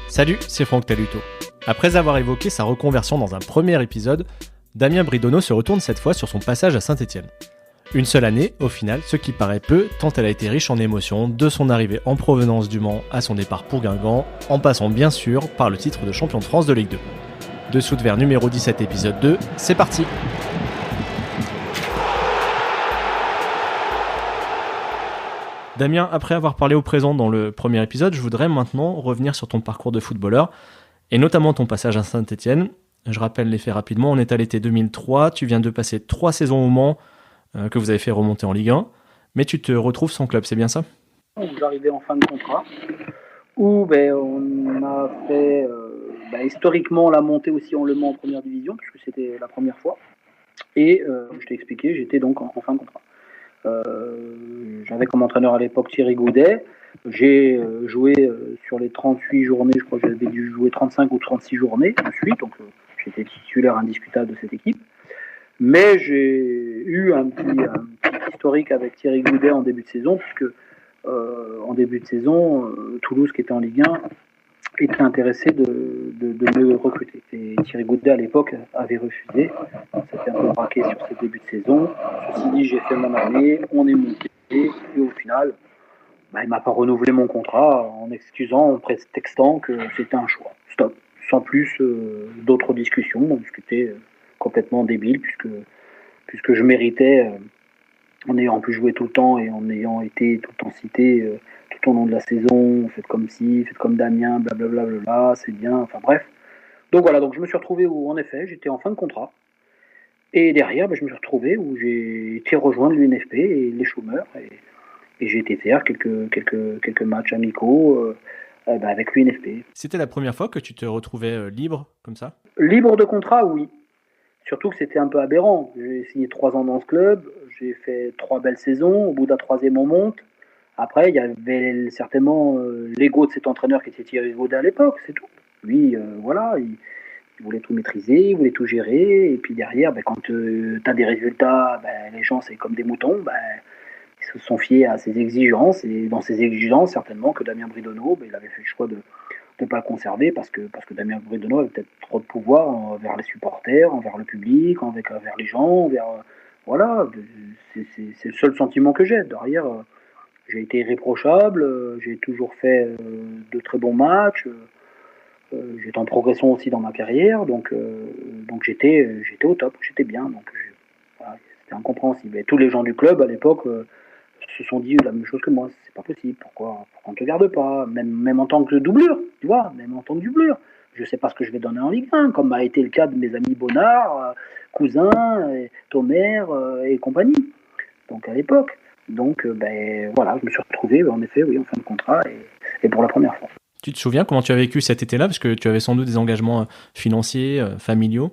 Salut, c'est Franck Taluto. Après avoir évoqué sa reconversion dans un premier épisode, Damien Bridonneau se retourne cette fois sur son passage à Saint-Étienne. Une seule année, au final, ce qui paraît peu, tant elle a été riche en émotions, de son arrivée en provenance du Mans à son départ pour Guingamp, en passant bien sûr par le titre de champion de France de Ligue 2. Dessous de verre numéro 17 épisode 2, c'est parti. Damien, après avoir parlé au présent dans le premier épisode, je voudrais maintenant revenir sur ton parcours de footballeur, et notamment ton passage à Saint-Étienne. Je rappelle les faits rapidement, on est à l'été 2003, tu viens de passer 3 saisons au Mans, que vous avez fait remonter en Ligue 1, mais tu te retrouves sans club, c'est bien ça ? J'arrivais en fin de contrat, où on a fait historiquement la montée aussi en Le Mans en première division, puisque c'était la première fois, et je t'ai expliqué, j'étais donc en fin de contrat. J'avais comme entraîneur à l'époque Thierry Goudet. J'ai joué sur les 38 journées, je crois que j'avais dû jouer 35 ou 36 journées ensuite, donc j'étais titulaire indiscutable de cette équipe. Mais j'ai eu un petit historique avec Thierry Goudet en début de saison, puisque en début de saison, Toulouse, qui était en Ligue 1, était intéressé de me recruter. Et Thierry Goudet, à l'époque, avait refusé. C'était un peu braqué sur ce début de saison. Ceci dit, j'ai fait mon année, on est monté, et au final, il ne m'a pas renouvelé mon contrat en excusant, en prétextant que c'était un choix. Stop. Sans plus d'autres discussions. On discutait complètement débile, puisque je méritais, en ayant pu jouer tout le temps et en ayant été tout le temps cité tout au long de la saison, faites comme ci, faites comme Damien, blablabla, c'est bien, enfin bref. Donc voilà, donc je me suis retrouvé où, en effet, j'étais en fin de contrat. Et derrière, je me suis retrouvé où j'ai été rejoindre l'UNFP et les chômeurs. Et j'ai été faire quelques matchs amicaux avec l'UNFP. C'était la première fois que tu te retrouvais libre, comme ça ? Libre de contrat, oui. Surtout que c'était un peu aberrant. J'ai signé 3 ans dans ce club, j'ai fait 3 belles saisons, au bout de la 3e on monte. Après, il y avait certainement l'ego de cet entraîneur qui était Thierry Gaudet à l'époque, c'est tout. Lui, il voulait tout maîtriser, il voulait tout gérer, et puis derrière, quand tu as des résultats, les gens, c'est comme des moutons, ils se sont fiés à ses exigences, et dans ses exigences, certainement que Damien Bridonneau, il avait fait le choix de ne pas le conserver, parce que Damien Bridonneau avait peut-être trop de pouvoir envers les supporters, envers le public, envers les gens, voilà, c'est le seul sentiment que j'ai. Derrière, j'ai été irréprochable, j'ai toujours fait de très bons matchs, j'étais en progression aussi dans ma carrière, donc j'étais au top, j'étais bien, donc voilà, c'était incompréhensible. Et tous les gens du club à l'époque se sont dit la même chose que moi, c'est pas possible, pourquoi on te garde pas, même en tant que doublure, tu vois, même en tant que doublure. Je sais pas ce que je vais donner en Ligue 1, comme a été le cas de mes amis Bonnard, Cousin, Thomer et compagnie, donc à l'époque. Donc voilà, je me suis retrouvé en effet, oui, en fin de contrat, et pour la première fois. Tu te souviens comment tu as vécu cet été-là ? Parce que tu avais sans doute des engagements financiers, familiaux.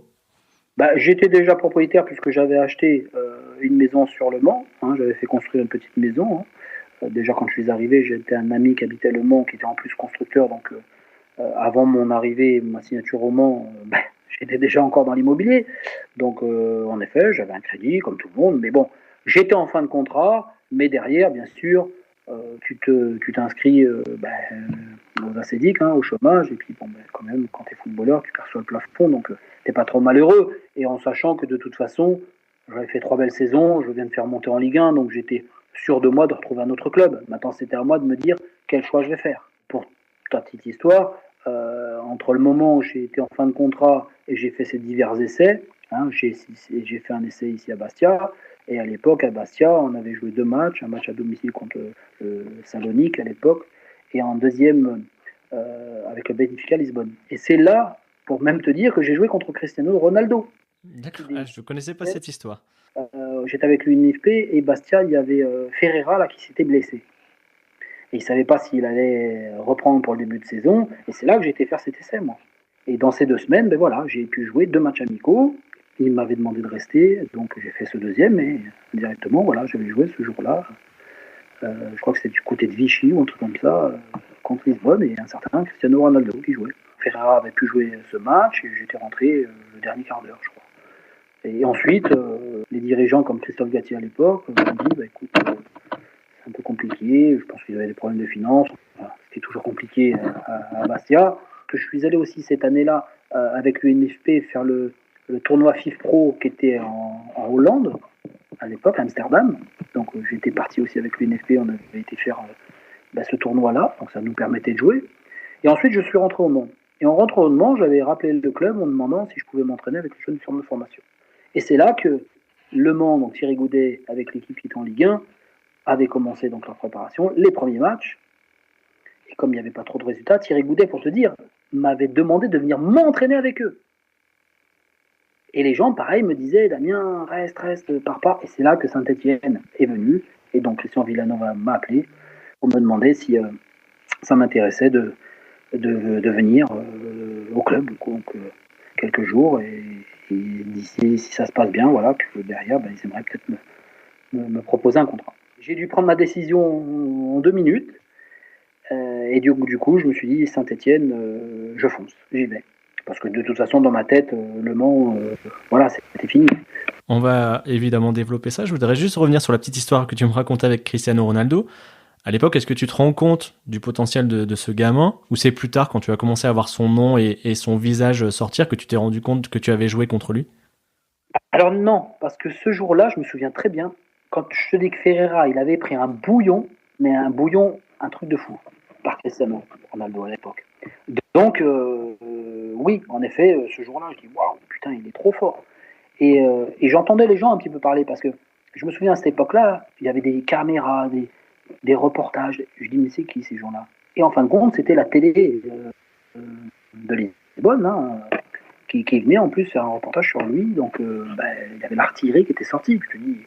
J'étais déjà propriétaire puisque j'avais acheté une maison sur le Mans. J'avais fait construire une petite maison. Déjà quand je suis arrivé, j'étais un ami qui habitait le Mans, qui était en plus constructeur. Donc avant mon arrivée, ma signature au Mans, j'étais déjà encore dans l'immobilier. Donc en effet, j'avais un crédit comme tout le monde. Mais bon, j'étais en fin de contrat. Mais derrière, bien sûr, tu t'inscris aux ACDIC, au chômage, et puis quand même, quand tu es footballeur, tu perçois le plafond, donc t'es pas trop malheureux, et en sachant que de toute façon, j'avais fait 3 belles saisons, je viens de faire monter en Ligue 1, donc j'étais sûr de moi de retrouver un autre club. Maintenant, c'était à moi de me dire quel choix je vais faire. Pour ta petite histoire, entre le moment où j'ai été en fin de contrat et j'ai fait ces divers essais, j'ai fait un essai ici à Bastia, et à l'époque, à Bastia, on avait joué 2 matchs, un match à domicile contre Salonique à l'époque, et en deuxième avec le Benfica Lisbonne. Et c'est là, pour même te dire, que j'ai joué contre Cristiano Ronaldo. D'accord, je ne connaissais pas cette histoire. J'étais avec l'UNFP, et Bastia, il y avait Ferreira là, qui s'était blessé. Et il ne savait pas s'il allait reprendre pour le début de saison, et c'est là que j'ai été faire cet essai, moi. Et dans ces 2 semaines, j'ai pu jouer 2 matchs amicaux. Il m'avait demandé de rester, donc j'ai fait ce deuxième, et directement, j'avais joué ce jour-là. Je crois que c'était du côté de Vichy ou un truc comme ça, contre Lisbonne, et un certain Cristiano Ronaldo qui jouait. Ferreira avait pu jouer ce match, et j'étais rentré le dernier quart d'heure, je crois. Et ensuite, les dirigeants comme Christophe Gatti à l'époque m'ont dit, écoute, c'est un peu compliqué, je pense qu'ils avaient des problèmes de finances, c'était toujours compliqué à Bastia, que je suis allé aussi cette année-là avec l'UNFP faire le tournoi FIF Pro qui était en Hollande, à l'époque, à Amsterdam. Donc j'étais parti aussi avec l'UNFP, on avait été faire ce tournoi-là, donc ça nous permettait de jouer. Et ensuite, je suis rentré au Mans. Et en rentrant au Mans, j'avais rappelé le club en demandant si je pouvais m'entraîner avec les jeunes sur de formation. Et c'est là que Le Mans, donc Thierry Goudet, avec l'équipe qui était en Ligue 1, avait commencé donc leur préparation, les premiers matchs. Et comme il n'y avait pas trop de résultats, Thierry Goudet, pour te dire, m'avait demandé de venir m'entraîner avec eux. Et les gens, pareil, me disaient, Damien, reste, pars pas. Et c'est là que Saint-Etienne est venu. Et donc Christian Villanova m'a appelé pour me demander si ça m'intéressait de venir au club. Donc quelques jours. Et d'ici, si ça se passe bien, voilà, que derrière, ils aimeraient peut-être me proposer un contrat. J'ai dû prendre ma décision en 2 minutes. Et du coup, je me suis dit, Saint-Etienne, je fonce, j'y vais. Parce que de toute façon, dans ma tête, Le Mans, voilà, c'était fini. On va évidemment développer ça. Je voudrais juste revenir sur la petite histoire que tu me racontais avec Cristiano Ronaldo. À l'époque, est-ce que tu te rends compte du potentiel de ce gamin, ou c'est plus tard, quand tu as commencé à voir son nom et son visage sortir, que tu t'es rendu compte que tu avais joué contre lui ? Alors non, parce que ce jour-là, je me souviens très bien, quand je te dis que Ferreira, il avait pris un bouillon, mais un truc de fou, par Cristiano Ronaldo à l'époque. Donc, oui, en effet, ce jour-là, je dis, waouh, putain, il est trop fort. Et j'entendais les gens un petit peu parler, parce que je me souviens à cette époque-là, il y avait des caméras, des reportages. Je dis, mais c'est qui ces gens-là ? Et en fin de compte, c'était la télé de Lisbonne, hein, qui venait en plus faire un reportage sur lui. Donc, il y avait l'artillerie qui était sortie. Je te dis,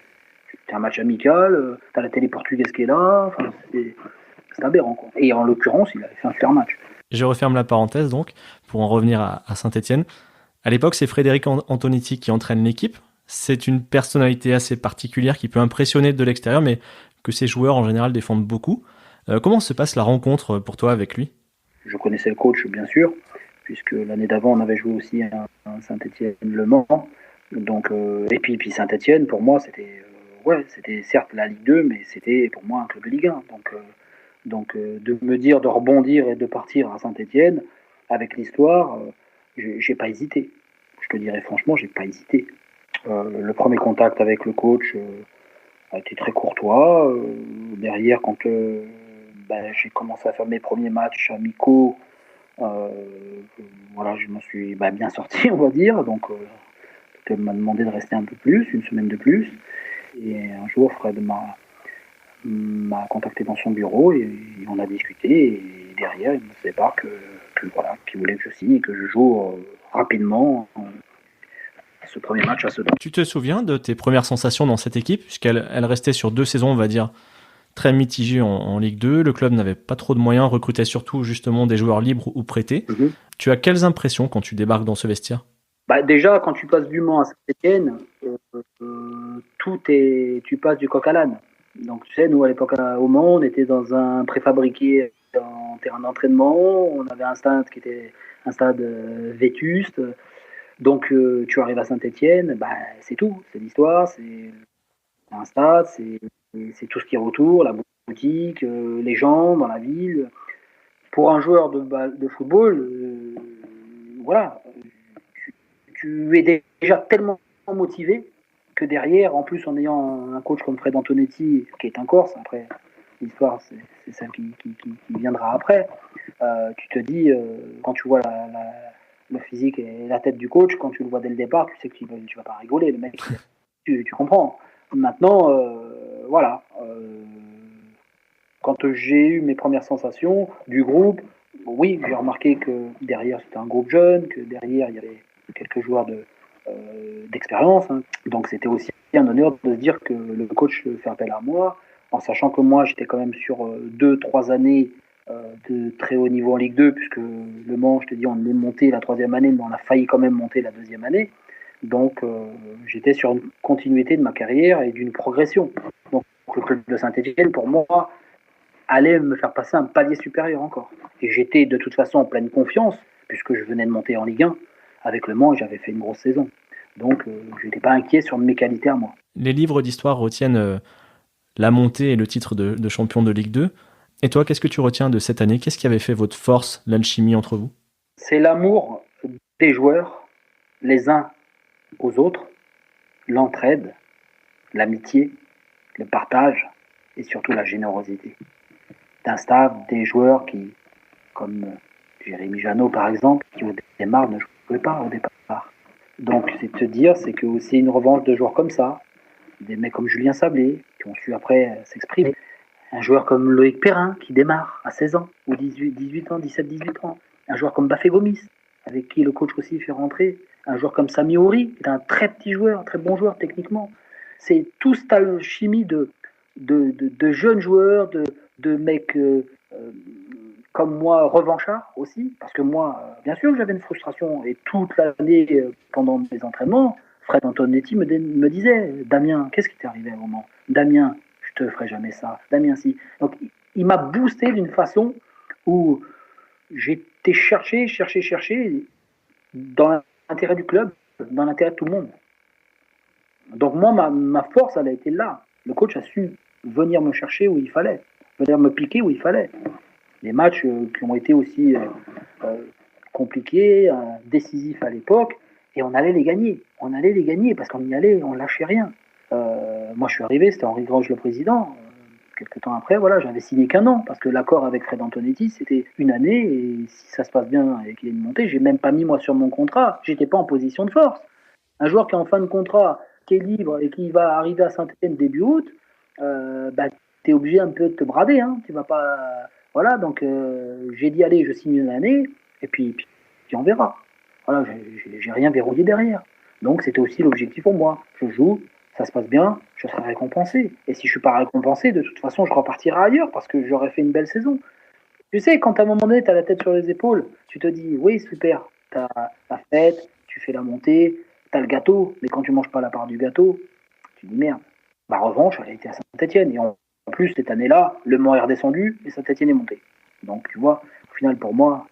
c'est un match amical, t'as la télé portugaise qui est là, enfin, c'est aberrant, quoi. Et en l'occurrence, il avait fait un super match. Je referme la parenthèse donc, pour en revenir à Saint-Etienne. À l'époque, c'est Frédéric Antonetti qui entraîne l'équipe. C'est une personnalité assez particulière qui peut impressionner de l'extérieur, mais que ses joueurs en général défendent beaucoup. Comment se passe la rencontre pour toi avec lui ? Je connaissais le coach, bien sûr, puisque l'année d'avant, on avait joué aussi à Saint-Etienne-Le Mans. Donc, et puis Saint-Etienne, pour moi, c'était certes la Ligue 2, mais c'était pour moi un club de Ligue 1. Donc, de me dire de rebondir et de partir à Saint-Etienne, avec l'histoire, j'ai pas hésité. Je te dirais franchement, j'ai pas hésité. Le premier contact avec le coach a été très courtois. Derrière, quand j'ai commencé à faire mes premiers matchs amicaux, je m'en suis bien sorti, on va dire. Donc, il m'a demandé de rester un peu plus, une semaine de plus. Et un jour, Fred m'a contacté dans son bureau et on a discuté. Et derrière, il me sépare qu'il voulait que je signe et que je joue rapidement ce premier match à Sedan. Tu te souviens de tes premières sensations dans cette équipe, puisqu'elle restait sur 2 saisons, on va dire, très mitigées en Ligue 2. Le club n'avait pas trop de moyens, recrutait surtout justement des joueurs libres ou prêtés. Mm-hmm. Tu as quelles impressions quand tu débarques dans ce vestiaire ? Déjà, quand tu passes du Mans à Saint-Etienne, tu passes du coq à l'âne. Donc, tu sais, nous, à l'époque, au Mans, on était dans un préfabriqué en terrain d'entraînement. On avait un stade qui était un stade vétuste. Donc, tu arrives à Saint-Etienne, c'est tout. C'est l'histoire, c'est un stade, c'est tout ce qui est autour, la boutique, les gens dans la ville. Pour un joueur de football, voilà, tu es déjà tellement motivé que derrière, en plus en ayant un coach comme Fred Antonetti, qui est un Corse, après l'histoire c'est celle qui viendra après, tu te dis, quand tu vois le physique et la tête du coach, quand tu le vois dès le départ, tu sais que tu vas pas rigoler, le mec, tu comprends. Maintenant, quand j'ai eu mes premières sensations du groupe, oui, j'ai remarqué que derrière c'était un groupe jeune, que derrière il y avait quelques joueurs d'expérience, hein. Donc c'était aussi un honneur de se dire que le coach fait appel à moi, en sachant que moi j'étais quand même sur 2-3 années de très haut niveau en Ligue 2, puisque Le Mans, je te dis, on est monté la 3e année, mais on a failli quand même monter la 2e année. Donc j'étais sur une continuité de ma carrière et d'une progression. Donc le club de Saint-Etienne, pour moi, allait me faire passer un palier supérieur encore. Et j'étais de toute façon en pleine confiance, puisque je venais de monter en Ligue 1 avec Le Mans et j'avais fait une grosse saison. Donc je n'étais pas inquiet sur mes qualités à moi. Les livres d'histoire retiennent la montée et le titre de champion de Ligue 2. Et toi, qu'est-ce que tu retiens de cette année ? Qu'est-ce qui avait fait votre force, l'alchimie entre vous ? C'est l'amour des joueurs, les uns aux autres, l'entraide, l'amitié, le partage et surtout la générosité. D'un staff, des joueurs qui, comme Jérémy Janot par exemple, qui au démarre ne jouait pas au départ. Donc c'est te dire, c'est que c'est une revanche de joueurs comme ça, des mecs comme Julien Sablé, qui ont su après s'exprimer. Un joueur comme Loïc Perrin, qui démarre à 16 ans, ou 18 ans, 17-18 ans. Un joueur comme Bafé Gomis, avec qui le coach aussi fait rentrer. Un joueur comme Sami Ouri, qui est un très petit joueur, un très bon joueur techniquement. C'est tout cette alchimie de jeunes joueurs, de mecs comme moi, revanchards aussi. Parce que moi, bien sûr que j'avais une frustration. Et toute l'année, pendant mes entraînements, Fred Antonetti me disait, Damien, qu'est-ce qui t'est arrivé à un moment? Damien, je te ferai jamais ça. Damien, si. Donc, il m'a boosté d'une façon où j'étais cherché dans l'intérêt du club, dans l'intérêt de tout le monde. Donc moi, ma force, elle a été là. Le coach a su venir me chercher où il fallait, venir me piquer où il fallait. Les matchs qui ont été aussi compliqués, décisifs à l'époque, et on allait les gagner. On allait les gagner parce qu'on y allait, on lâchait rien. Moi, je suis arrivé, c'était Henri Grange le président. Quelques temps après, voilà, j'avais signé qu'un an parce que l'accord avec Fred Antonetti, c'était une année et si ça se passe bien et qu'il y a une montée, j'ai même pas mis moi sur mon contrat. J'étais pas en position de force. Un joueur qui est en fin de contrat, qui est libre et qui va arriver à Saint-Étienne début août, tu es obligé un peu de te brader. Hein. Tu vas pas. Voilà, donc j'ai dit allez, je signe une année et puis on verra. Voilà, j'ai rien verrouillé derrière. Donc c'était aussi l'objectif pour moi. Je joue, ça se passe bien, je serai récompensé. Et si je suis pas récompensé, de toute façon, je repartirai ailleurs parce que j'aurais fait une belle saison. Tu sais, quand à un moment donné, tu as la tête sur les épaules, tu te dis, oui, super, tu as la fête, tu fais la montée, tu as le gâteau, mais quand tu manges pas la part du gâteau, tu dis merde. Bah, revanche, elle a été à Saint-Etienne. Et en plus, cette année-là, Le Mans est redescendu et Saint-Etienne est monté. Donc, tu vois, au final, pour moi,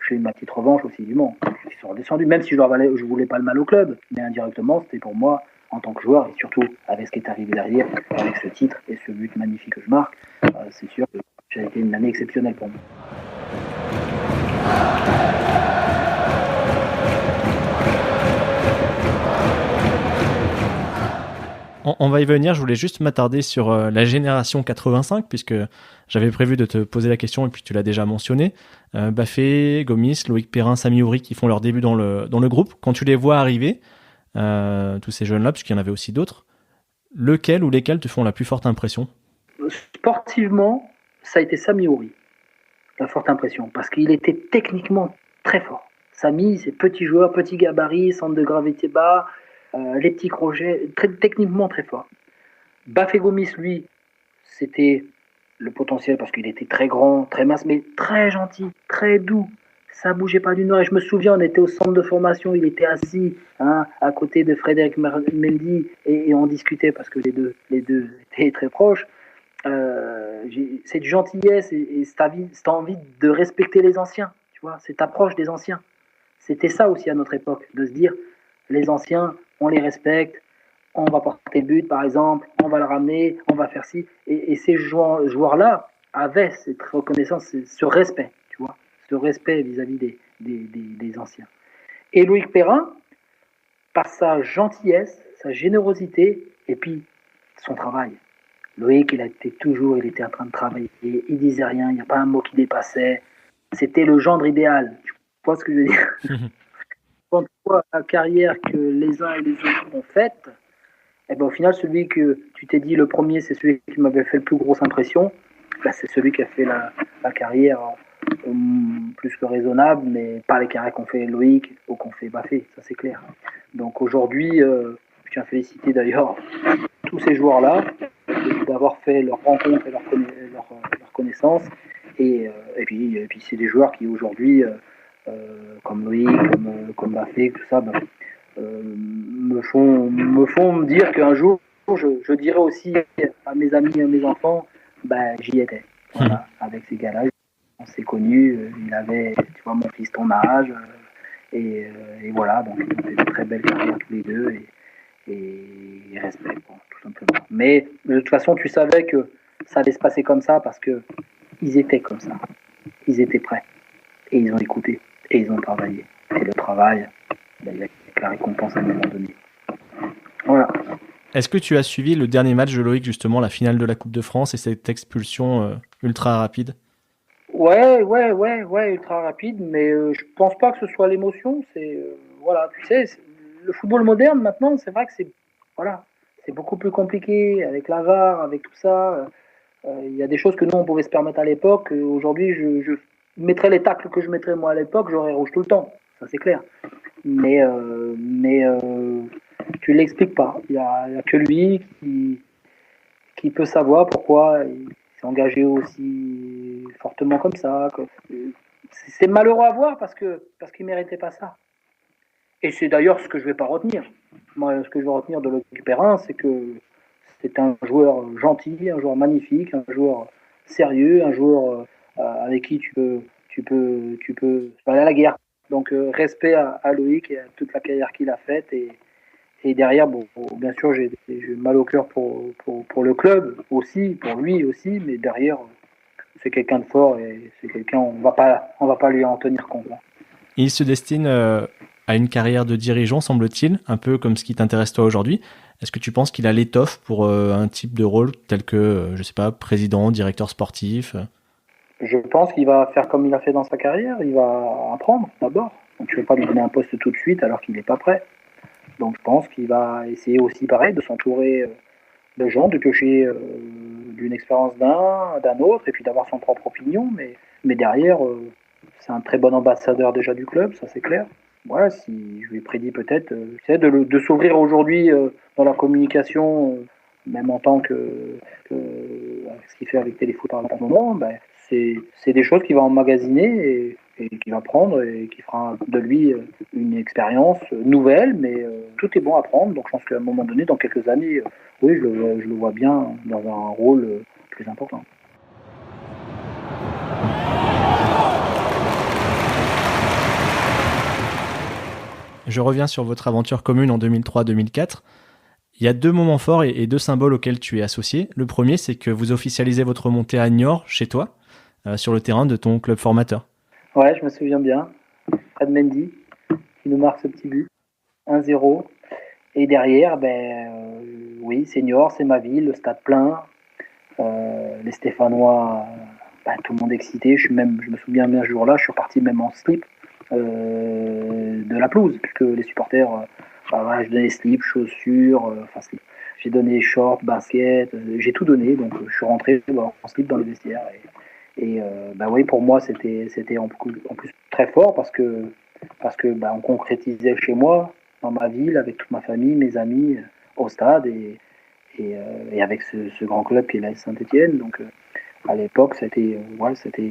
j'ai eu ma petite revanche aussi du Mans. Ils sont redescendus, même si je voulais pas le mal au club, mais indirectement, c'était pour moi, en tant que joueur, et surtout avec ce qui est arrivé derrière, avec ce titre et ce but magnifique que je marque, c'est sûr que ça a été une année exceptionnelle pour moi. On va y venir, je voulais juste m'attarder sur la génération 85, puisque j'avais prévu de te poser la question et puis tu l'as déjà mentionné. Bafé, Gomis, Loïc Perrin, Sami Ouri qui font leur début dans le groupe. Quand tu les vois arriver, tous ces jeunes-là, puisqu'il y en avait aussi d'autres, lequel ou lesquels te font la plus forte impression? Sportivement, ça a été Sami Ouri, la forte impression, parce qu'il était techniquement très fort. Sami, c'est petit joueur, petit gabarit, centre de gravité bas, les petits crochets, techniquement très fort. Bafé Gomis, lui, c'était le potentiel parce qu'il était très grand, très mince, mais très gentil, très doux. Ça bougeait pas d'une oreille. Je me souviens, on était au centre de formation, il était assis à côté de Frédéric Mendy et on discutait parce que les deux étaient très proches. Cette gentillesse et cette envie de respecter les anciens, tu vois, cette approche des anciens. C'était ça aussi à notre époque, de se dire, les anciens, on les respecte, on va porter le but par exemple, on va le ramener, on va faire ci. Et ces joueurs-là avaient cette reconnaissance, ce respect, tu vois, ce respect vis-à-vis des anciens. Et Loïc Perrin, par sa gentillesse, sa générosité et puis son travail. Loïc, il était en train de travailler, il disait rien, il n'y a pas un mot qui dépassait. C'était le gendre idéal. Tu vois ce que je veux dire? Quand tu vois la carrière que les uns et les autres ont faite, et ben au final, celui que tu t'es dit le premier, c'est celui qui m'avait fait le plus grosse impression. Là, c'est celui qui a fait la carrière plus que raisonnable, mais pas les carrières qu'ont fait Loïc ou qu'ont fait Bafé, ça c'est clair. Donc aujourd'hui, je tiens à féliciter d'ailleurs tous ces joueurs-là d'avoir fait leur rencontre et leur connaissance. Et puis c'est des joueurs qui aujourd'hui, comme Loïc, comme Bafé, tout ça, me font me dire qu'un jour, je dirai aussi à mes amis, à mes enfants, j'y étais. Voilà, avec ces gars-là, on s'est connus. Il avait, tu vois, mon fils ton âge. Et voilà, donc ils ont fait de très belles carrières tous les deux. Et respect, bon, tout simplement. Mais de toute façon, tu savais que ça allait se passer comme ça parce qu'ils étaient comme ça. Ils étaient prêts. Et ils ont écouté. Et ils ont travaillé. Et le travail, il y a la récompense à un moment donné. Voilà. Est-ce que tu as suivi le dernier match de Loïc, justement, la finale de la Coupe de France et cette expulsion ultra rapide? Ouais, ultra rapide, mais je pense pas que ce soit l'émotion. Voilà, tu sais, le football moderne maintenant, c'est vrai que voilà, c'est beaucoup plus compliqué avec la VAR, avec tout ça. Il y a des choses que nous on pouvait se permettre à l'époque. Aujourd'hui, je mettrais les tacles que je mettrais moi à l'époque, j'aurais rouge tout le temps. Ça c'est clair. Mais tu l'expliques pas. Il y a que lui qui peut savoir pourquoi il s'est engagé aussi fortement comme ça. C'est malheureux à voir parce qu'il méritait pas ça. Et c'est d'ailleurs ce que je vais pas retenir. Moi, ce que je vais retenir de Loïc Perrin, c'est que c'est un joueur gentil, un joueur magnifique, un joueur sérieux, un joueur avec qui tu peux aller à la guerre. Donc respect à Loïc et à toute la carrière qu'il a faite et derrière, bon, bien sûr, j'ai mal au cœur pour le club aussi, pour lui aussi, mais derrière, c'est quelqu'un de fort et c'est quelqu'un, on va pas lui en tenir compte. Hein. Il se destine à une carrière de dirigeant, semble-t-il, un peu comme ce qui t'intéresse toi aujourd'hui. Est-ce que tu penses qu'il a l'étoffe pour un type de rôle tel que, je sais pas, président, directeur sportif? Je pense qu'il va faire comme il a fait dans sa carrière, il va apprendre d'abord. Donc je ne vais pas lui donner un poste tout de suite alors qu'il n'est pas prêt. Donc je pense qu'il va essayer aussi pareil de s'entourer de gens, de piocher d'une expérience d'un autre et puis d'avoir son propre opinion. Mais derrière, c'est un très bon ambassadeur déjà du club, ça c'est clair. Voilà, si je lui prédis peut-être de s'ouvrir aujourd'hui dans la communication, même en tant avec ce qu'il fait avec Téléfoot en ce moment, ben, c'est des choses qu'il va emmagasiner et qu'il va prendre et qui fera de lui une expérience nouvelle, mais tout est bon à prendre. Donc je pense qu'à un moment donné, dans quelques années, oui, je le vois bien dans un rôle plus important. Je reviens sur votre aventure commune en 2003-2004. Il y a deux moments forts et deux symboles auxquels tu es associé. Le premier, c'est que vous officialisez votre montée à Niort, chez toi, sur le terrain de ton club formateur. Ouais, je me souviens bien. Fred Mendy qui nous marque ce petit but. 1-0. Et derrière, oui, Senior, c'est ma ville, le stade plein. Les Stéphanois, tout le monde excité. Je me souviens bien ce jour-là, je suis reparti même en slip de la pelouse, puisque les supporters, je donnais slip, chaussures, j'ai donné shorts, baskets, j'ai tout donné, donc je suis rentré en slip dans les vestiaires. Et oui, pour moi, c'était en plus très fort parce que on concrétisait chez moi, dans ma ville, avec toute ma famille, mes amis, au stade et avec ce grand club qui est la Saint-Etienne. Donc à l'époque, c'était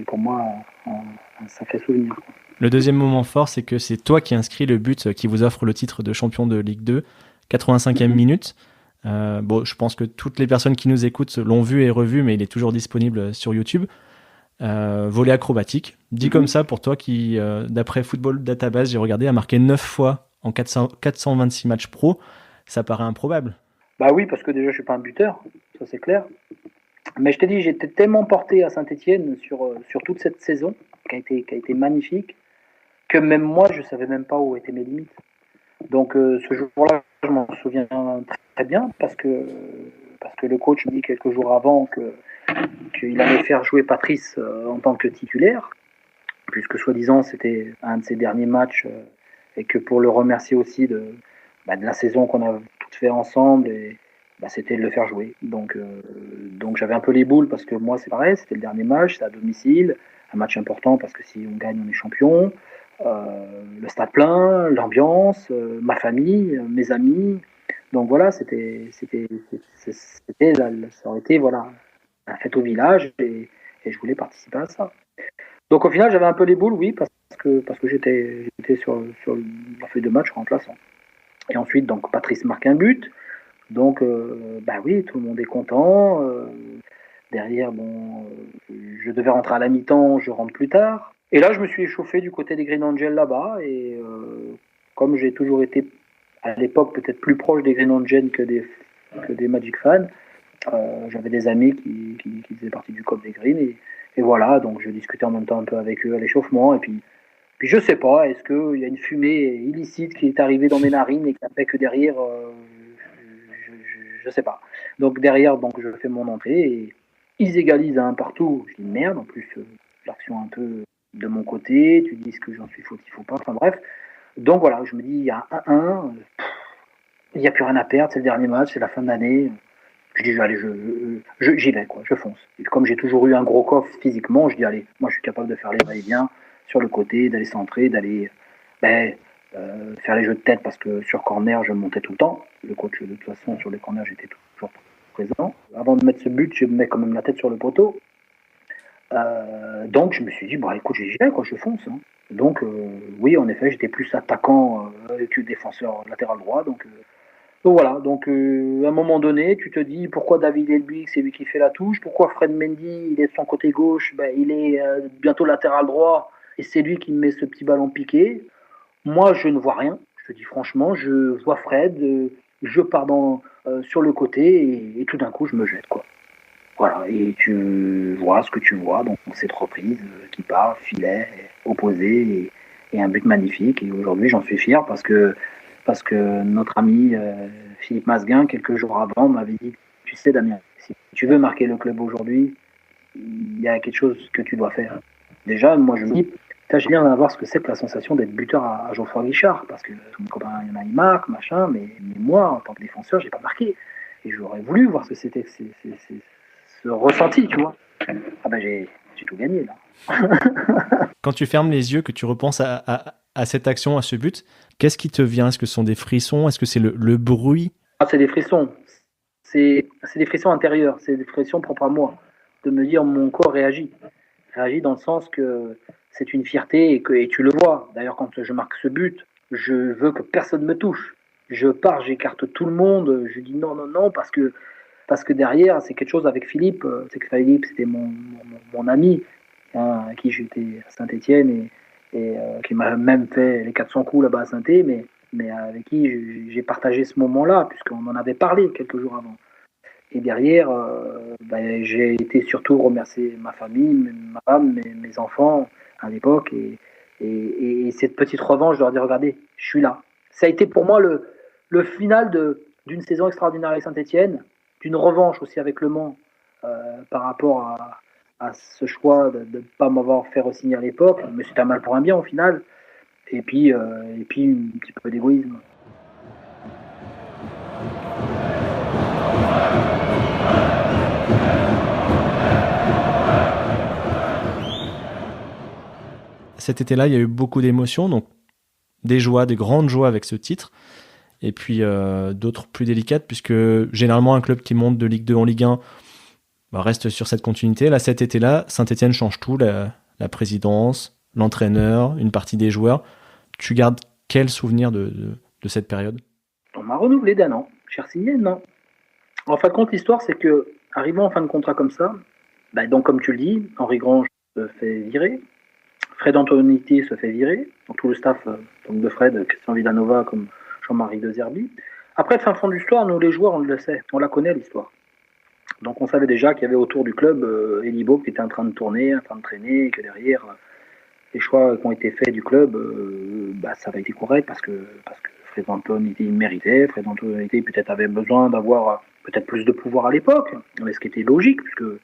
pour moi un sacré souvenir. Le deuxième moment fort, c'est que c'est toi qui inscris le but qui vous offre le titre de champion de Ligue 2, 85e minute. Je pense que toutes les personnes qui nous écoutent l'ont vu et revu, mais il est toujours disponible sur YouTube. Volley acrobatique. Dit comme ça, pour toi qui, d'après Football Database, j'ai regardé, a marqué 9 fois en 426 matchs pro, ça paraît improbable. Bah oui, parce que déjà, je suis pas un buteur, ça c'est clair. Mais je te dis, j'étais tellement porté à Saint-Etienne sur toute cette saison, qui a été magnifique, que même moi, je savais même pas où étaient mes limites. Donc ce jour-là, je m'en souviens très bien, parce que le coach me dit quelques jours avant qu'il allait faire jouer Patrice en tant que titulaire, puisque soi-disant c'était un de ses derniers matchs, et que pour le remercier aussi de la saison qu'on a toutes fait ensemble, et c'était de le faire jouer. Donc j'avais un peu les boules, parce que moi c'est pareil, c'était le dernier match, c'est à domicile, un match important parce que si on gagne on est champion, le stade plein, l'ambiance, ma famille, mes amis. Donc voilà, ça aurait été voilà, la fête au village et je voulais participer à ça. Donc au final, j'avais un peu les boules, oui, parce que j'étais sur la feuille de match remplaçant. Et ensuite, donc Patrice marque un but. Donc oui, tout le monde est content. Derrière, je devais rentrer à la mi-temps, je rentre plus tard. Et là, je me suis échauffé du côté des Green Angels là-bas. Et comme j'ai toujours été, à l'époque, peut-être plus proche des Green Angels que des Magic fans, j'avais des amis qui faisaient partie du COP des Green. Et voilà, donc je discutais en même temps un peu avec eux à l'échauffement. Et puis Puis je sais pas, est-ce qu'il y a une fumée illicite qui est arrivée dans mes narines et qui a fait que derrière, je sais pas. Donc derrière, donc je fais mon entrée et ils égalisent à un partout. Je dis merde, en plus l'action un peu de mon côté, tu dis que j'en suis fautif ou pas, enfin bref. Donc voilà, je me dis il y a 1-1, il n'y a plus rien à perdre, c'est le dernier match, c'est la fin de l'année. Je dis allez, j'y vais quoi, je fonce. Et comme j'ai toujours eu un gros coffre physiquement, je dis allez, moi je suis capable de faire les va-et-vient sur le côté, d'aller centrer, d'aller faire les jeux de tête parce que sur corner je montais tout le temps. Le coach de toute façon sur les corners j'étais toujours présent. Avant de mettre ce but, je mets quand même la tête sur le poteau. Donc je me suis dit bah écoute j'y vais quoi, je fonce. Hein. Donc oui en effet j'étais plus attaquant que défenseur latéral droit donc voilà, donc à un moment donné, tu te dis pourquoi David Elbuik, c'est lui qui fait la touche, pourquoi Fred Mendy, il est de son côté gauche, ben, il est bientôt latéral droit, et c'est lui qui me met ce petit ballon piqué. Moi, je ne vois rien, je te dis franchement, je vois Fred, je pars sur le côté, et tout d'un coup, je me jette, quoi. Voilà, et tu vois ce que tu vois, donc cette reprise qui part, filet, opposé, et un but magnifique, et aujourd'hui, j'en suis fier parce que notre ami Philippe Masguin, quelques jours avant, m'avait dit tu sais, Damien, si tu veux marquer le club aujourd'hui, il y a quelque chose que tu dois faire. Déjà, moi, je me dis je viens d'avoir ce que c'est que la sensation d'être buteur à Geoffroy Guichard, parce que tous mes copains, il y en a, ils marquent, machin, mais moi, en tant que défenseur, j'ai pas marqué. Et j'aurais voulu voir ce que c'était ce ressenti, tu vois. Ah ben, j'ai tout gagné, là. Quand tu fermes les yeux, que tu repenses à cette action, à ce but, qu'est-ce qui te vient? Est-ce que ce sont des frissons? Est-ce que c'est le bruit? C'est des frissons. C'est des frissons intérieurs. C'est des frissons propres à moi. De me dire mon corps réagit. Réagit dans le sens que c'est une fierté et tu le vois. D'ailleurs, quand je marque ce but, je veux que personne me touche. Je pars, j'écarte tout le monde. Je dis non, non, non, parce que derrière, c'est quelque chose avec Philippe. C'est que Philippe, c'était mon ami, hein, à qui j'étais à Saint-Etienne et qui m'a même fait les 400 coups là-bas à Saint-Etienne, mais avec qui j'ai partagé ce moment-là, puisqu'on en avait parlé quelques jours avant. Et derrière, j'ai été surtout remercier ma famille, ma femme, mes enfants à l'époque, et cette petite revanche, je leur dis regardez, je suis là. Ça a été pour moi le final d'une saison extraordinaire avec Saint-Etienne, d'une revanche aussi avec Le Mans par rapport à ce choix de ne pas m'avoir fait re-signer à l'époque, mais c'était un mal pour un bien au final, et puis un petit peu d'égoïsme. Cet été-là, il y a eu beaucoup d'émotions, donc des joies, des grandes joies avec ce titre, et puis d'autres plus délicates, puisque généralement un club qui monte de Ligue 2 en Ligue 1 reste sur cette continuité. Là, cet été-là, Saint-Etienne change tout, la présidence, l'entraîneur, une partie des joueurs. Tu gardes quel souvenir de cette période? On m'a renouvelé d'un an. J'ai re-signé, non. En fin de compte, l'histoire, c'est que, arrivant en fin de contrat comme ça, donc comme tu le dis, Henri Grange se fait virer, Fred Antonetti se fait virer, donc tout le staff donc de Fred, Christian Villanova comme Jean-Marie De Zerbi. Après, fin fond de l'histoire, nous les joueurs, on le sait, on la connaît l'histoire. Donc on savait déjà qu'il y avait autour du club Elibo qui était en train de tourner, en train de traîner, et que derrière, les choix qui ont été faits du club, ça avait été correct parce que Fred Antonetti méritait, Fred Antonetti peut-être avait besoin d'avoir peut-être plus de pouvoir à l'époque, mais ce qui était logique, puisque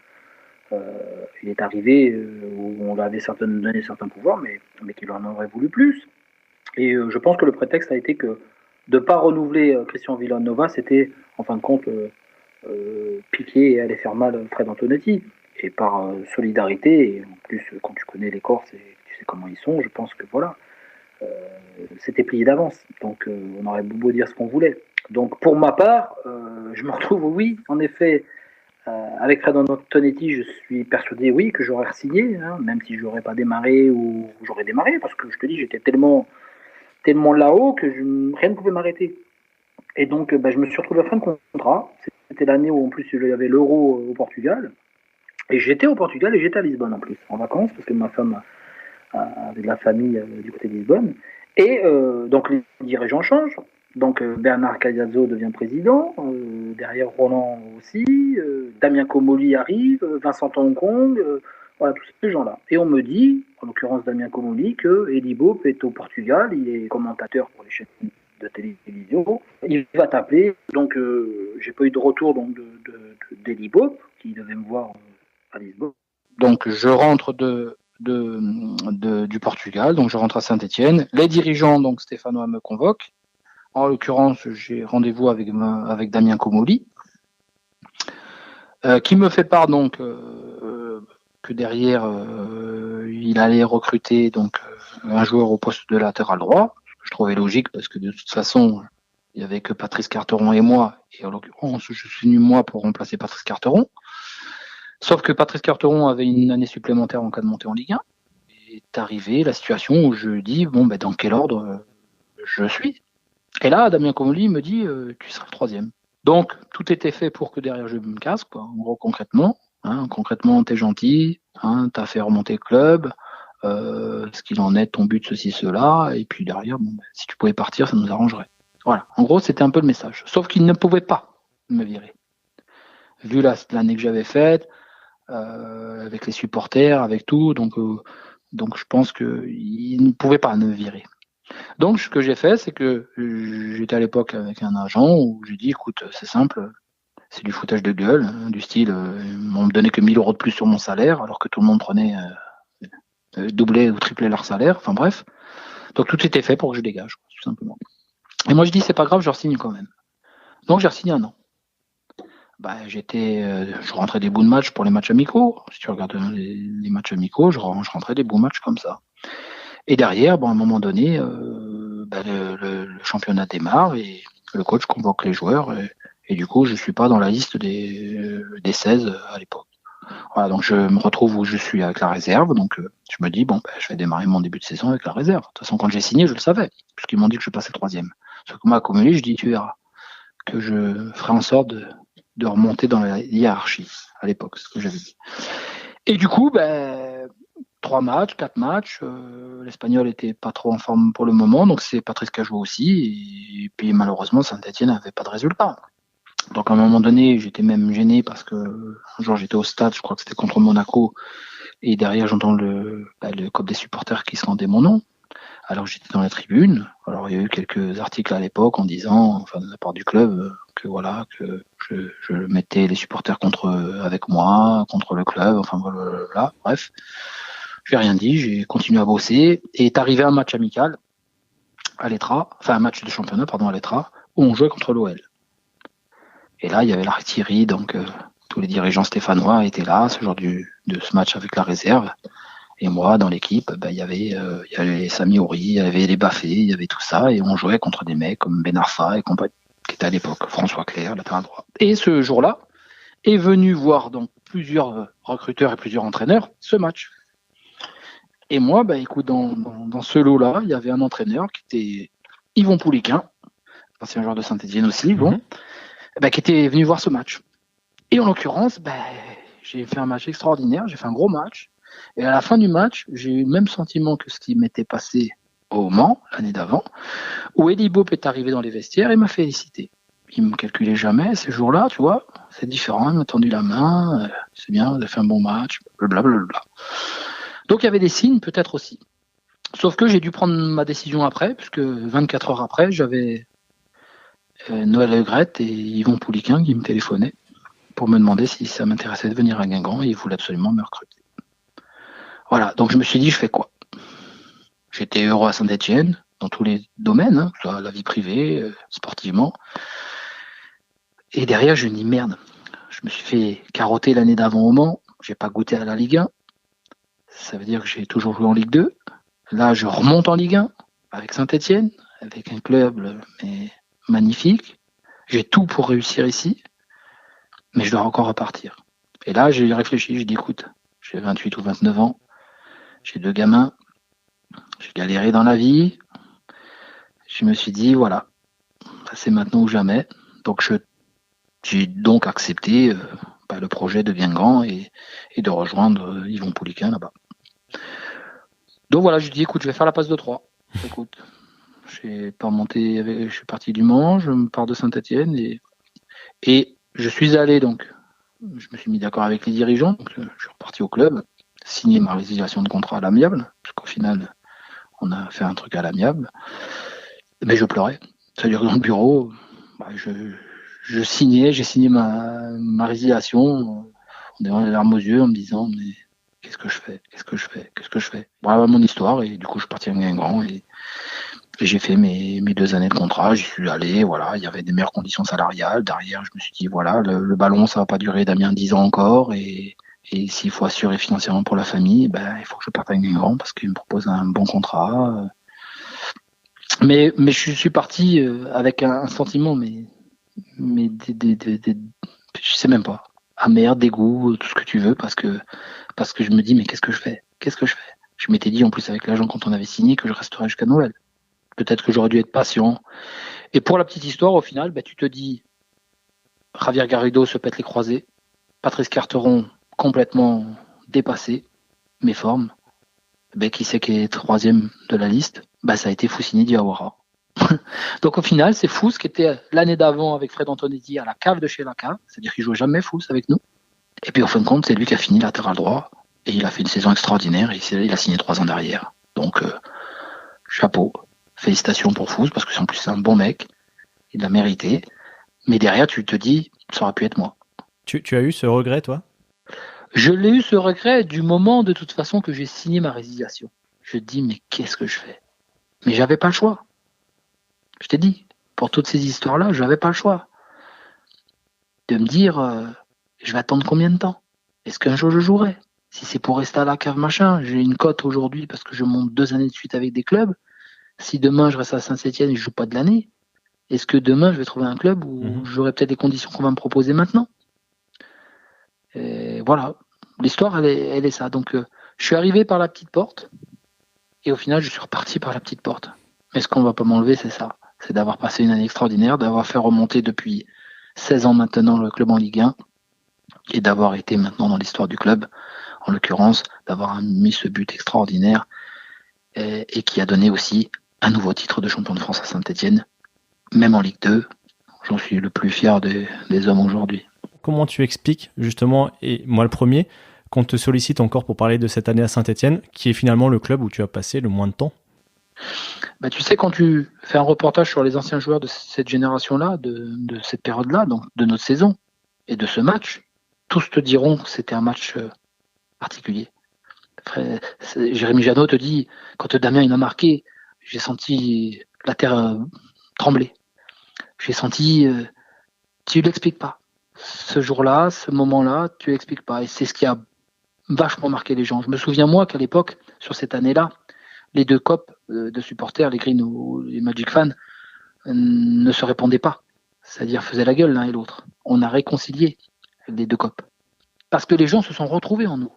il est arrivé où on lui avait donné certains pouvoirs, mais qu'il en aurait voulu plus. Et je pense que le prétexte a été que de ne pas renouveler Christian Villanova, c'était en fin de compte piquer et aller faire mal Fred Antonetti. Et par solidarité, et en plus quand tu connais les Corses et tu sais comment ils sont, je pense que voilà, c'était plié d'avance. Donc on aurait beau dire ce qu'on voulait. Donc pour ma part, je me retrouve, oui, en effet, avec Fred Antonetti, je suis persuadé, oui, que j'aurais signé, hein, même si j'aurais pas démarré ou j'aurais démarré, parce que je te dis, j'étais tellement là-haut que rien ne pouvait m'arrêter. Et donc, je me suis retrouvé à fin de contrat. C'était l'année où, en plus, il y avait l'Euro au Portugal. Et j'étais au Portugal et j'étais à Lisbonne, en plus, en vacances, parce que ma femme avait de la famille du côté de Lisbonne. Et donc, les dirigeants changent. Donc Bernard Caiazzo devient président, derrière Roland aussi, Damien Comolli arrive, Vincent Hong Kong, Voilà, tous ces gens-là. Et on me dit, en l'occurrence Damien Comolli, que Eddie Bope est au Portugal, il est commentateur pour les chaînes de télévision, il va t'appeler. Donc, j'ai pas eu de retour donc, d'Eddie Bope, qui devait me voir à Lisbonne. Donc, je rentre du Portugal, donc je rentre à Saint-Étienne. Les dirigeants, donc stéphanois, me convoquent. En l'occurrence, j'ai rendez-vous avec Damien Comolli, qui me fait part donc que derrière il allait recruter donc un joueur au poste de latéral droit, ce que je trouvais logique parce que de toute façon il y avait que Patrice Carteron et moi, et en l'occurrence je suis venu moi pour remplacer Patrice Carteron, sauf que Patrice Carteron avait une année supplémentaire en cas de montée en Ligue 1, et est arrivée la situation où je dis bon ben dans quel ordre je suis, et là Damien Comolli me dit tu seras le troisième. Donc tout était fait pour que derrière je me casse, quoi, en gros concrètement. Concrètement, t'es gentil, t'as fait remonter le club, ce qu'il en est, ton but, ceci, cela, et puis derrière, bon, si tu pouvais partir, ça nous arrangerait. Voilà, en gros, c'était un peu le message. Sauf qu'il ne pouvait pas me virer. Vu l'année que j'avais faite, avec les supporters, avec tout, donc je pense qu'il ne pouvait pas me virer. Donc, ce que j'ai fait, c'est que j'étais à l'époque avec un agent où j'ai dit, écoute, c'est simple, c'est du foutage de gueule, du style, on me donnait que 1000 euros de plus sur mon salaire, alors que tout le monde prenait doublait ou triplait leur salaire, enfin bref. Donc tout était fait pour que je dégage, tout simplement. Et moi je dis, c'est pas grave, je re-signe quand même. Donc j'ai re-signé un an. Je rentrais des bouts de match pour les matchs amicaux. Si tu regardes les matchs amicaux, je rentrais des bouts de matchs comme ça. Et derrière, à un moment donné, le championnat démarre et le coach convoque les joueurs. Et du coup, je suis pas dans la liste des 16 à l'époque. Voilà, donc je me retrouve où je suis avec la réserve. Donc je me dis, je vais démarrer mon début de saison avec la réserve. De toute façon, quand j'ai signé, je le savais, puisqu'ils m'ont dit que je passais troisième. Sauf que moi, à Comolli, je dis, tu verras, que je ferai en sorte de remonter dans la hiérarchie à l'époque, ce que j'avais dit. Et du coup, 3 matchs, 4 matchs. L'Espagnol était pas trop en forme pour le moment, donc c'est Patrice qui a joué aussi. Et puis malheureusement, Saint-Etienne n'avait pas de résultat. Donc à un moment donné, j'étais même gêné parce que un jour j'étais au stade, je crois que c'était contre Monaco, et derrière j'entends le COP des supporters qui scandait mon nom. Alors j'étais dans la tribune. Alors il y a eu quelques articles à l'époque en disant, enfin de la part du club, que voilà, que je mettais les supporters avec moi, contre le club, enfin voilà, bref. J'ai rien dit, j'ai continué à bosser, et est arrivé un match amical à l'Etra, enfin un match de championnat, pardon, à l'Etra, où on jouait contre l'OL. Et là, il y avait l'artillerie, donc tous les dirigeants stéphanois étaient là, ce genre de ce match avec la réserve. Et moi, dans l'équipe, il y avait Sami Ouri, il y avait les Baffé, il y avait tout ça, et on jouait contre des mecs comme Ben Arfa et compagnie, qui était à l'époque François Clerc, latéral droit. Et ce jour-là, est venu voir donc plusieurs recruteurs et plusieurs entraîneurs ce match. Et moi, écoute, dans ce lot-là, il y avait un entraîneur qui était Yvon Pouliquin, ancien joueur de Saint-Étienne aussi, qui était venu voir ce match. Et en l'occurrence, j'ai fait un match extraordinaire, j'ai fait un gros match. Et à la fin du match, j'ai eu le même sentiment que ce qui m'était passé au Mans, l'année d'avant, où Eddie Bope est arrivé dans les vestiaires et m'a félicité. Il me calculait jamais ces jours-là, tu vois, c'est différent, il m'a tendu la main, c'est bien, vous avez fait un bon match, blablabla. Donc il y avait des signes peut-être aussi. Sauf que j'ai dû prendre ma décision après, puisque 24 heures après, j'avais Noël Le Gret et Yvon Pouliquin qui me téléphonaient pour me demander si ça m'intéressait de venir à Guingamp, et ils voulaient absolument me recruter. Voilà, donc je me suis dit, je fais quoi? J'étais heureux à Saint-Étienne, dans tous les domaines, la vie privée, sportivement. Et derrière, je me dis, merde, je me suis fait carotter l'année d'avant au Mans, j'ai pas goûté à la Ligue 1. Ça veut dire que j'ai toujours joué en Ligue 2. Là, je remonte en Ligue 1 avec Saint-Étienne, avec un club magnifique. J'ai tout pour réussir ici, mais je dois encore repartir. Et là, j'ai réfléchi, j'ai dit, écoute, j'ai 28 ou 29 ans, j'ai 2 gamins, j'ai galéré dans la vie. Je me suis dit, voilà, c'est maintenant ou jamais. Donc, j'ai donc accepté le projet de Guingamp et de rejoindre Yvon Pouliquin là-bas. Donc voilà, je dis, écoute, je vais faire la passe de 3. Écoute, je suis parti du Mans, je me pars de Saint-Étienne et je suis allé donc. Je me suis mis d'accord avec les dirigeants, donc je suis reparti au club. signé ma résiliation de contrat à l'amiable, parce qu'au final, on a fait un truc à l'amiable. Mais je pleurais. C'est-à-dire que dans le bureau, j'ai signé ma résiliation en ayant les larmes aux yeux, en me disant mais qu'est-ce que je fais? Qu'est-ce que je fais? Qu'est-ce que je fais? Voilà mon histoire, et du coup je suis parti à Guingamp et j'ai fait mes 2 années de contrat, j'y suis allé, voilà, il y avait des meilleures conditions salariales. Derrière, je me suis dit voilà, le ballon, ça va pas durer, Damien, 10 ans encore, et s'il faut assurer financièrement pour la famille, ben, il faut que je parte à Guingamp parce qu'il me propose un bon contrat. Mais je suis parti avec un sentiment, je sais même pas, amer, dégoût, tout ce que tu veux, parce que je me dis, mais qu'est-ce que je fais? Qu'est-ce que je fais? Je m'étais dit, en plus, avec l'agent, quand on avait signé, que je resterais jusqu'à Noël. Peut-être que j'aurais dû être patient. Et pour la petite histoire, au final, tu te dis, Javier Garrido se pète les croisés, Patrice Carteron complètement dépassé, méforme. Qui c'est qui est troisième de la liste? Ça a été Foussini Diawara. Donc au final, c'est Fous qui était l'année d'avant avec Fred Antonetti à la cave de chez Laca, c'est-à-dire qu'il jouait jamais Fous avec nous. Et puis au fin de compte, c'est lui qui a fini latéral droit, et il a fait une saison extraordinaire, et il a signé 3 ans derrière. Donc chapeau, félicitations pour Fous, parce que en plus c'est un bon mec, il l'a mérité. Mais derrière, tu te dis, ça aurait pu être moi. Tu as eu ce regret, toi? Je l'ai eu, ce regret, du moment de toute façon que j'ai signé ma résiliation. Je te dis, mais qu'est-ce que je fais? Mais j'avais pas le choix. Je t'ai dit, pour toutes ces histoires-là, je n'avais pas le choix. De me dire, je vais attendre combien de temps? Est-ce qu'un jour je jouerai? Si c'est pour rester à la cave, machin, j'ai une cote aujourd'hui parce que je monte 2 années de suite avec des clubs. Si demain je reste à Saint-Etienne et je ne joue pas de l'année, est-ce que demain je vais trouver un club où j'aurai peut-être des conditions qu'on va me proposer maintenant? Et voilà, l'histoire, elle est ça. Donc je suis arrivé par la petite porte et au final je suis reparti par la petite porte. Mais ce qu'on ne va pas m'enlever, c'est ça. C'est d'avoir passé une année extraordinaire, d'avoir fait remonter depuis 16 ans maintenant le club en Ligue 1 et d'avoir été maintenant dans l'histoire du club, en l'occurrence, d'avoir mis ce but extraordinaire et qui a donné aussi un nouveau titre de champion de France à Saint-Etienne, même en Ligue 2. J'en suis le plus fier des hommes aujourd'hui. Comment tu expliques justement, et moi le premier, qu'on te sollicite encore pour parler de cette année à Saint-Etienne, qui est finalement le club où tu as passé le moins de temps? Tu sais, quand tu fais un reportage sur les anciens joueurs de cette génération-là, de cette période-là, donc de notre saison et de ce match, tous te diront que c'était un match particulier. Jérémy Janot te dit, quand Damien il m'a marqué, j'ai senti la terre trembler. J'ai senti, tu l'expliques pas. Ce jour-là, ce moment-là, tu l'expliques pas. Et c'est ce qui a vachement marqué les gens. Je me souviens, moi, qu'à l'époque, sur cette année-là, les deux copes de supporters, les Green ou les Magic fans, ne se répondaient pas. C'est-à-dire faisaient la gueule l'un et l'autre. On a réconcilié les deux copes. Parce que les gens se sont retrouvés en nous.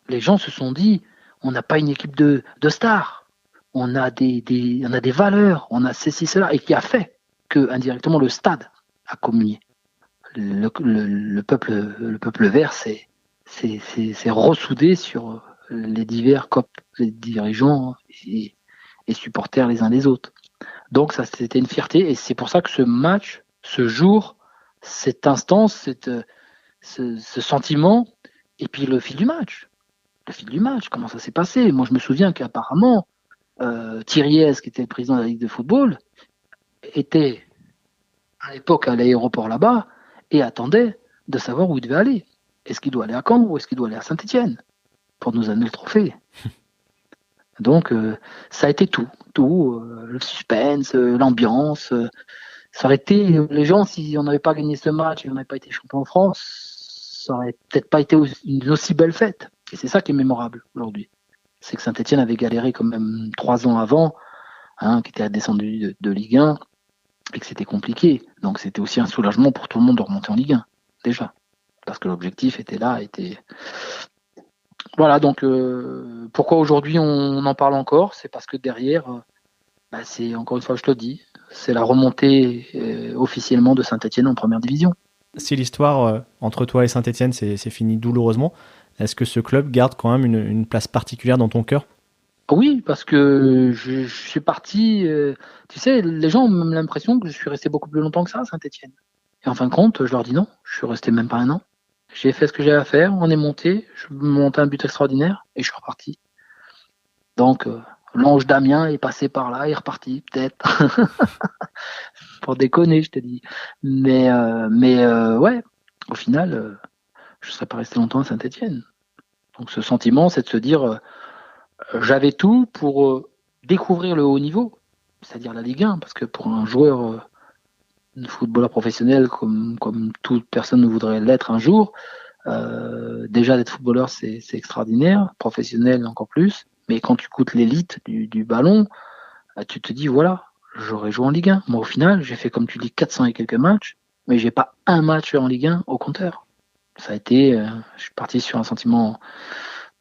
Les gens se sont dit, on n'a pas une équipe de stars. On a des valeurs. On a ceci, cela. Et qui a fait que, indirectement, le stade a communié. Le peuple vert s'est ressoudé sur les divers COP, les dirigeants et supporters les uns les autres. Donc ça, c'était une fierté, et c'est pour ça que ce match, ce jour, cette instance, ce sentiment, et puis le fil du match, comment ça s'est passé? Moi, je me souviens qu'apparemment, Thierry Hez, qui était le président de la Ligue de football, était à l'époque à l'aéroport là-bas et attendait de savoir où il devait aller. Est-ce qu'il doit aller à Caen ou est-ce qu'il doit aller à Saint-Etienne pour nous amener le trophée? Donc, ça a été tout, le suspense, l'ambiance. Ça aurait été, les gens, si on n'avait pas gagné ce match et on n'avait pas été champion en France, ça aurait peut-être pas été une aussi belle fête. Et c'est ça qui est mémorable aujourd'hui. C'est que Saint-Etienne avait galéré quand même 3 ans avant, qui était descendu de Ligue 1, et que c'était compliqué. Donc c'était aussi un soulagement pour tout le monde de remonter en Ligue 1, déjà. Parce que l'objectif était là, Voilà, donc pourquoi aujourd'hui on en parle encore? C'est parce que derrière, c'est, encore une fois, je te le dis, c'est la remontée officiellement de Saint-Etienne en première division. Si l'histoire entre toi et Saint-Etienne c'est fini douloureusement, est-ce que ce club garde quand même une place particulière dans ton cœur? Oui, parce que je suis parti, tu sais, les gens ont même l'impression que je suis resté beaucoup plus longtemps que ça à Saint-Etienne. Et en fin de compte, je leur dis non, je suis resté même pas 1 an. J'ai fait ce que j'avais à faire, on est monté, je montais un but extraordinaire et je suis reparti. Donc, l'ange Damien est passé par là, il est reparti, peut-être. Pour déconner, je te dis. Mais ouais, au final, je ne serais pas resté longtemps à Saint-Étienne. Donc, ce sentiment, c'est de se dire, j'avais tout pour découvrir le haut niveau, c'est-à-dire la Ligue 1, parce que pour un joueur, un footballeur professionnel, comme toute personne ne voudrait l'être un jour, déjà d'être footballeur, c'est extraordinaire, professionnel encore plus, mais quand tu goûtes l'élite du ballon, tu te dis, voilà, j'aurais joué en Ligue 1. Moi, au final, j'ai fait, comme tu dis, 400 et quelques matchs, mais j'ai pas un match en Ligue 1 au compteur. Ça a été, je suis parti sur un sentiment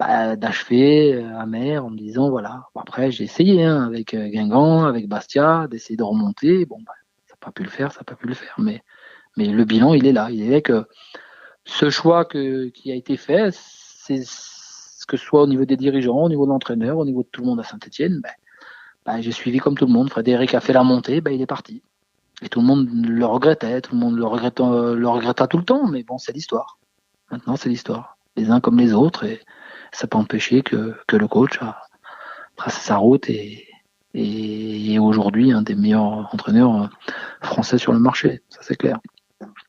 d'achever, amer, en me disant, voilà. Bon, après, j'ai essayé, avec Guingamp, avec Bastia, d'essayer de remonter. Bon, ça n'a pas pu le faire, mais le bilan, il est là. Il est que ce choix qui a été fait, c'est que ce soit au niveau des dirigeants, au niveau de l'entraîneur, au niveau de tout le monde à Saint-Étienne, j'ai suivi comme tout le monde. Frédéric a fait la montée, il est parti. Et tout le monde le regrettait, tout le monde le regretta tout le temps, mais bon, c'est l'histoire. Maintenant, c'est l'histoire. Les uns comme les autres, et ça peut empêcher que le coach a tracé sa route et aujourd'hui un des meilleurs entraîneurs français sur le marché, ça c'est clair.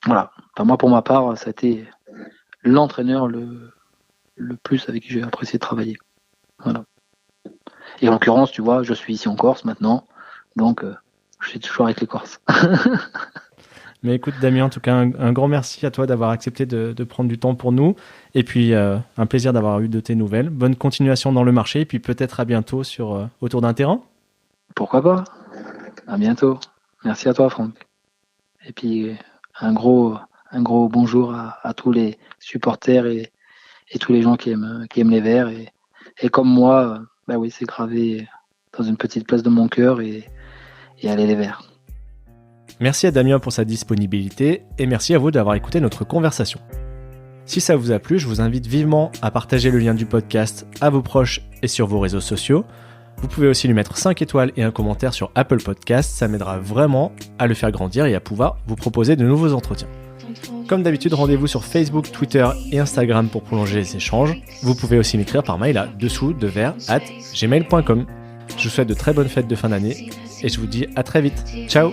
Voilà. Enfin, moi, pour ma part, ça a été l'entraîneur le plus avec qui j'ai apprécié travailler. Voilà. Et en l'occurrence, tu vois, je suis ici en Corse maintenant, donc je suis toujours avec les Corses. Mais écoute Damien, en tout cas, un grand merci à toi d'avoir accepté de prendre du temps pour nous. Et puis, un plaisir d'avoir eu de tes nouvelles. Bonne continuation dans le marché et puis peut-être à bientôt autour d'un terrain. Pourquoi pas ? À bientôt. Merci à toi, Franck. Et puis, un gros bonjour à tous les supporters et tous les gens qui aiment les Verts. Et comme moi, oui, c'est gravé dans une petite place de mon cœur et allez les Verts. Merci à Damien pour sa disponibilité et merci à vous d'avoir écouté notre conversation. Si ça vous a plu, je vous invite vivement à partager le lien du podcast à vos proches et sur vos réseaux sociaux. Vous pouvez aussi lui mettre 5 étoiles et un commentaire sur Apple Podcasts, ça m'aidera vraiment à le faire grandir et à pouvoir vous proposer de nouveaux entretiens. Comme d'habitude, rendez-vous sur Facebook, Twitter et Instagram pour prolonger les échanges. Vous pouvez aussi m'écrire par mail à dessous-de-verre@gmail.com. Je vous souhaite de très bonnes fêtes de fin d'année et je vous dis à très vite. Ciao!